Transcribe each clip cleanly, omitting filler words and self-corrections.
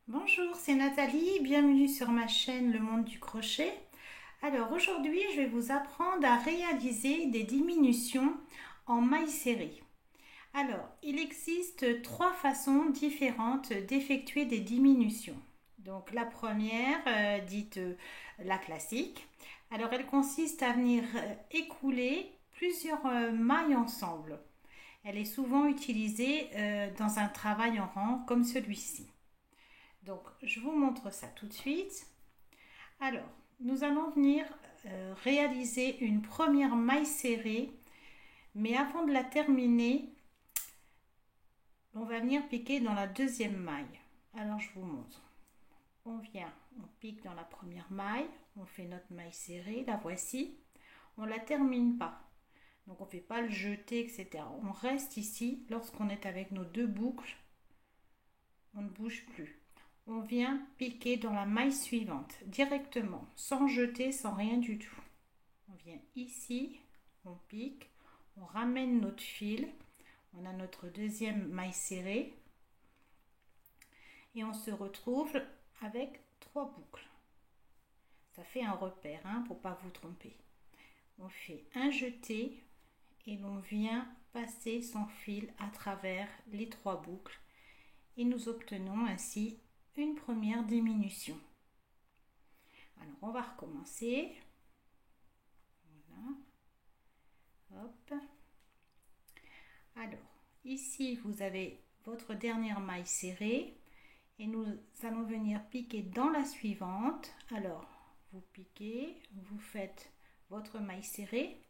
Bonjour, c'est Nathalie, bienvenue sur ma chaîne Le Monde du Crochet. Alors aujourd'hui, je vais vous apprendre à réaliser des diminutions en mailles serrées. Alors, il existe trois façons différentes d'effectuer des diminutions. Donc la première, dite la classique, alors elle consiste à venir écouler plusieurs mailles ensemble. Elle est souvent utilisée dans un travail en rang comme celui-ci. Donc, je vous montre ça tout de suite. Alors, nous allons venir réaliser une première maille serrée, mais avant de la terminer, on va venir piquer dans la deuxième maille. Alors, je vous montre. On pique dans la première maille, on fait notre maille serrée, la voici. On ne la termine pas. Donc, on ne fait pas le jeter, etc. On reste ici. Lorsqu'on est avec nos deux boucles, on ne bouge plus. On vient piquer dans la maille suivante directement, sans jeter, sans rien du tout. On vient ici, on pique, on ramène notre fil, on a notre deuxième maille serrée et on se retrouve avec trois boucles. Ça fait un repère, pour ne pas vous tromper. On fait un jeté et l'on vient passer son fil à travers les trois boucles et nous obtenons ainsi une première diminution. Alors on va recommencer. Voilà. Hop. Alors ici vous avez votre dernière maille serrée et nous allons venir piquer dans la suivante. Alors vous piquez, vous faites votre maille serrée,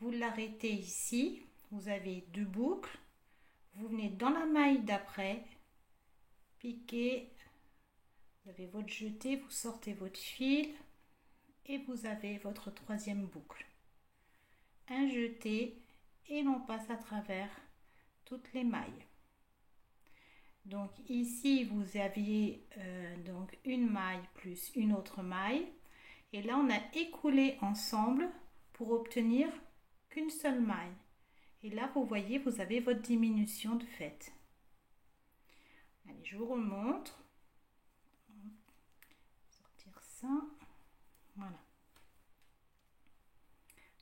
vous l'arrêtez ici, vous avez deux boucles, vous venez dans la maille d'après, piquez, vous avez votre jeté, vous sortez votre fil et vous avez votre troisième boucle. Un jeté et l'on passe à travers toutes les mailles. Donc ici vous aviez donc une maille plus une autre maille et là on a écoulé ensemble pour obtenir qu'une seule maille. Et là vous voyez vous avez votre diminution de fait. Allez, je vous remontre. Sortir ça. Voilà.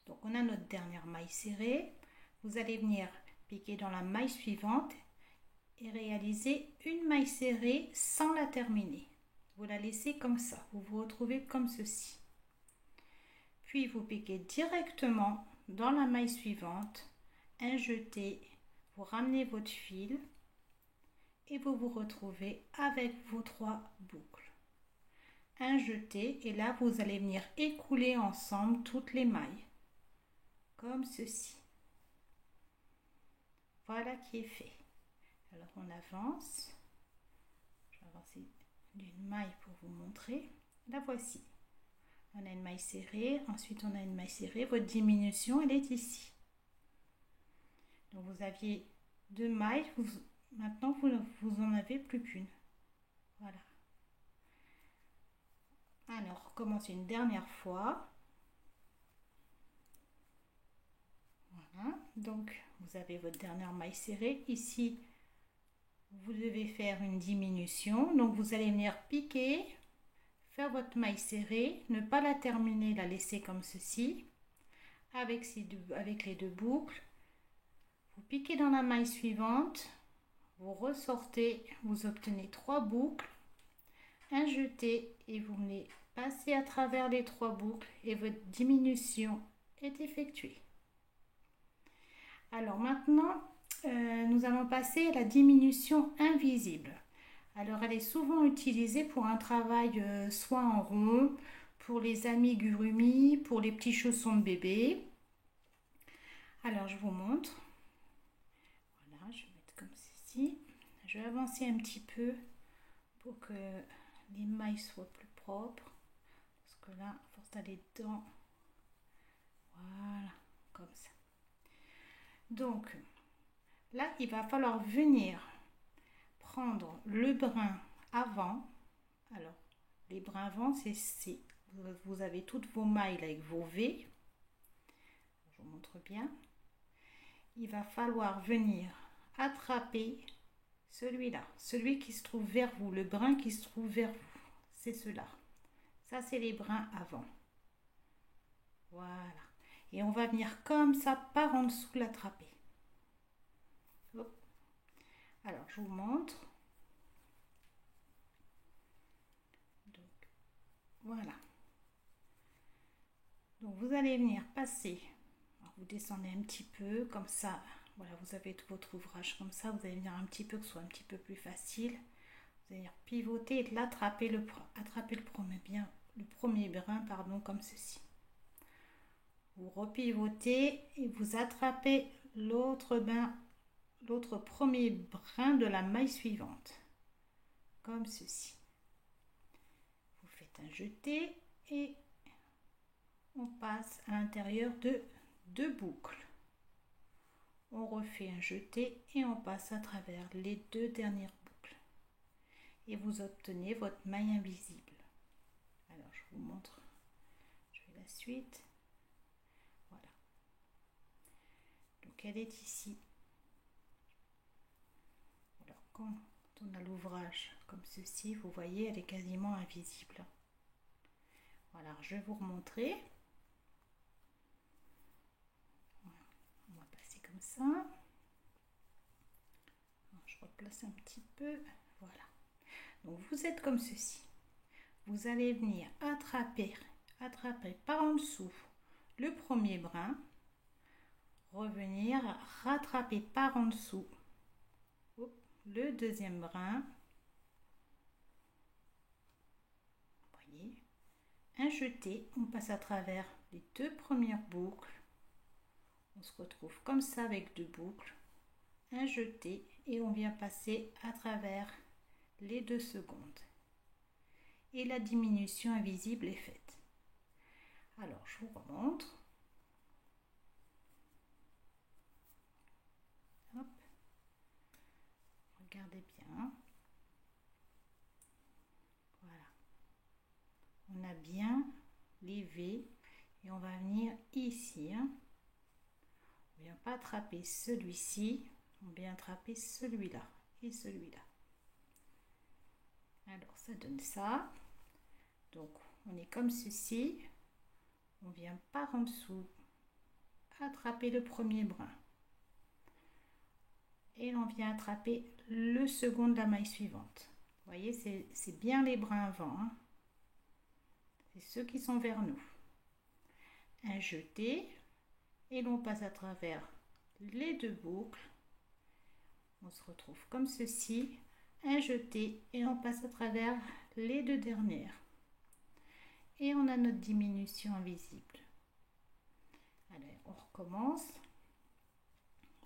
Donc on a notre dernière maille serrée. Vous allez venir piquer dans la maille suivante et réaliser une maille serrée sans la terminer. Vous la laissez comme ça. Vous vous retrouvez comme ceci. Puis vous piquez directement dans la maille suivante, un jeté, vous ramenez votre fil et vous vous retrouvez avec vos trois boucles. Un jeté et là vous allez venir écouler ensemble toutes les mailles comme ceci. Voilà qui est fait. Alors on avance. Je vais avancer d'une maille pour vous montrer. La voici. On a une maille serrée, ensuite on a une maille serrée. Votre diminution elle est ici. Donc vous aviez deux mailles, maintenant vous en avez plus qu'une. Voilà. Alors recommencez une dernière fois. Voilà. Donc vous avez votre dernière maille serrée. Ici vous devez faire une diminution. Donc vous allez venir piquer, faire votre maille serrée, ne pas la terminer, la laisser comme ceci, avec les deux boucles. Vous piquez dans la maille suivante, vous ressortez, vous obtenez trois boucles, un jeté et vous venez passer à travers les trois boucles et votre diminution est effectuée. Alors maintenant, nous allons passer à la diminution invisible. Alors elle est souvent utilisée pour un travail soit en rond, pour les amigurumis, pour les petits chaussons de bébé. Alors je vous montre. Voilà, je vais mettre comme ceci. Je vais avancer un petit peu pour que les mailles soient plus propres. Parce que là, à force d'aller dedans, voilà, comme ça. Donc là, il va falloir venir prendre le brin avant. Alors, les brins avant, c'est vous avez toutes vos mailles avec vos V. Je vous montre bien. Il va falloir venir attraper Celui-là, celui qui se trouve vers vous, le brin qui se trouve vers vous, c'est cela. Ça, c'est les brins avant. Voilà. Et on va venir comme ça par en dessous l'attraper. Hop. Alors, je vous montre. Donc, voilà. Donc, vous allez venir passer. Alors, vous descendez un petit peu, comme ça. Voilà, vous avez tout votre ouvrage comme ça. Vous allez venir un petit peu, que ce soit un petit peu plus facile. Vous allez venir pivoter et attraper le premier brin, pardon, comme ceci. Vous repivotez et vous attrapez l'autre premier brin de la maille suivante, comme ceci. Vous faites un jeté et on passe à l'intérieur de 2 boucles. On refait un jeté et on passe à travers les 2 dernières boucles. Et vous obtenez votre maille invisible. Alors, je vous montre. Je fais la suite. Voilà. Donc, elle est ici. Alors, quand on a l'ouvrage comme ceci, vous voyez, elle est quasiment invisible. Voilà, je vais vous remontrer. On va passer comme ça. Alors, je replace un petit peu. Voilà. Donc, vous êtes comme ceci. Vous allez venir attraper par en dessous le premier brin, revenir rattraper par en dessous le deuxième brin, voyez, un jeté, on passe à travers les 2 premières boucles, on se retrouve comme ça avec 2 boucles, un jeté et on vient passer à travers les 2 secondes. Et la diminution invisible est faite. Alors, je vous remontre. Hop. Regardez bien. Voilà. On a bien les V et on va venir ici. On ne vient pas attraper celui-ci, on vient attraper celui-là et celui-là. Alors, ça donne ça. Donc, on est comme ceci. On vient par en dessous, attraper le premier brin. Et on vient attraper le second de la maille suivante. Vous voyez, c'est bien les brins avant. Hein. C'est ceux qui sont vers nous. Un jeté. Et l'on passe à travers les 2 boucles. On se retrouve comme ceci. Un jeté. Et on passe à travers les 2 dernières. Et on a notre diminution invisible. Allez, on recommence.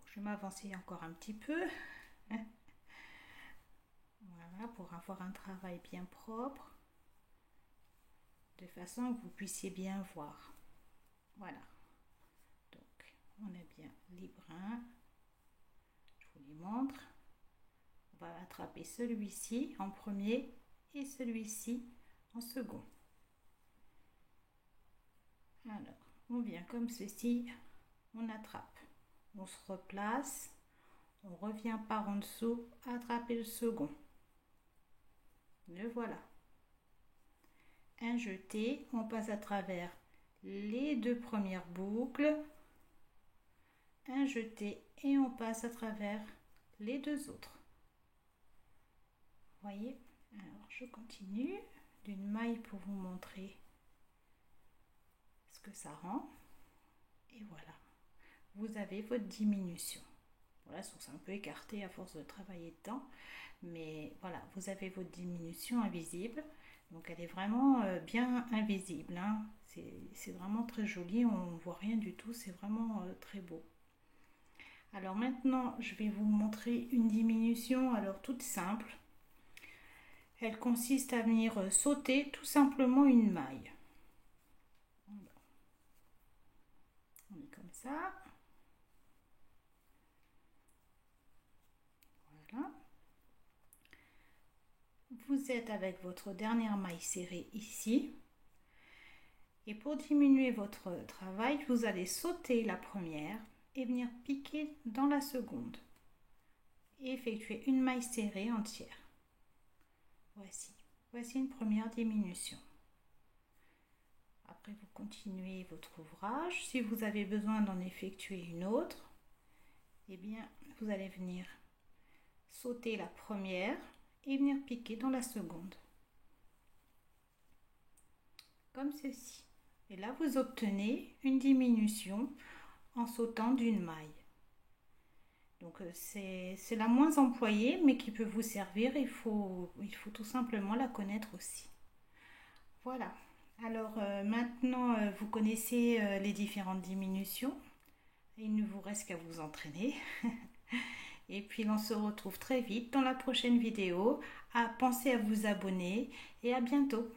Je vais m'avancer encore un petit peu. Voilà, pour avoir un travail bien propre. De façon que vous puissiez bien voir. Voilà. Donc, on a bien les brins. Je vous les montre. On va attraper celui-ci en premier et celui-ci en second. Alors, on vient comme ceci, on attrape, on se replace, on revient par en dessous, attraper le second. Le voilà. Un jeté, on passe à travers les 2 premières boucles, un jeté et on passe à travers les 2 autres. Voyez, alors je continue d'une maille pour vous montrer ce que ça rend. Et voilà, vous avez votre diminution. Voilà, c'est un peu écarté à force de travailler dedans, mais voilà, vous avez votre diminution invisible. Donc elle est vraiment bien invisible. Hein. C'est vraiment très joli, on ne voit rien du tout, c'est vraiment très beau. Alors maintenant, je vais vous montrer une diminution, alors toute simple. Elle consiste à venir sauter tout simplement une maille. On est comme ça. Voilà. Vous êtes avec votre dernière maille serrée ici. Et pour diminuer votre travail, vous allez sauter la première et venir piquer dans la seconde. et effectuer une maille serrée entière. Voici une première diminution. Après, vous continuez votre ouvrage. Si vous avez besoin d'en effectuer une autre, eh bien, vous allez venir sauter la première et venir piquer dans la seconde. Comme ceci. Et là, vous obtenez une diminution en sautant d'une maille. Donc, c'est la moins employée, mais qui peut vous servir. Il faut tout simplement la connaître aussi. Voilà. Alors, maintenant, vous connaissez les différentes diminutions. Il ne vous reste qu'à vous entraîner. Et puis, on se retrouve très vite dans la prochaine vidéo. Pensez à vous abonner et à bientôt.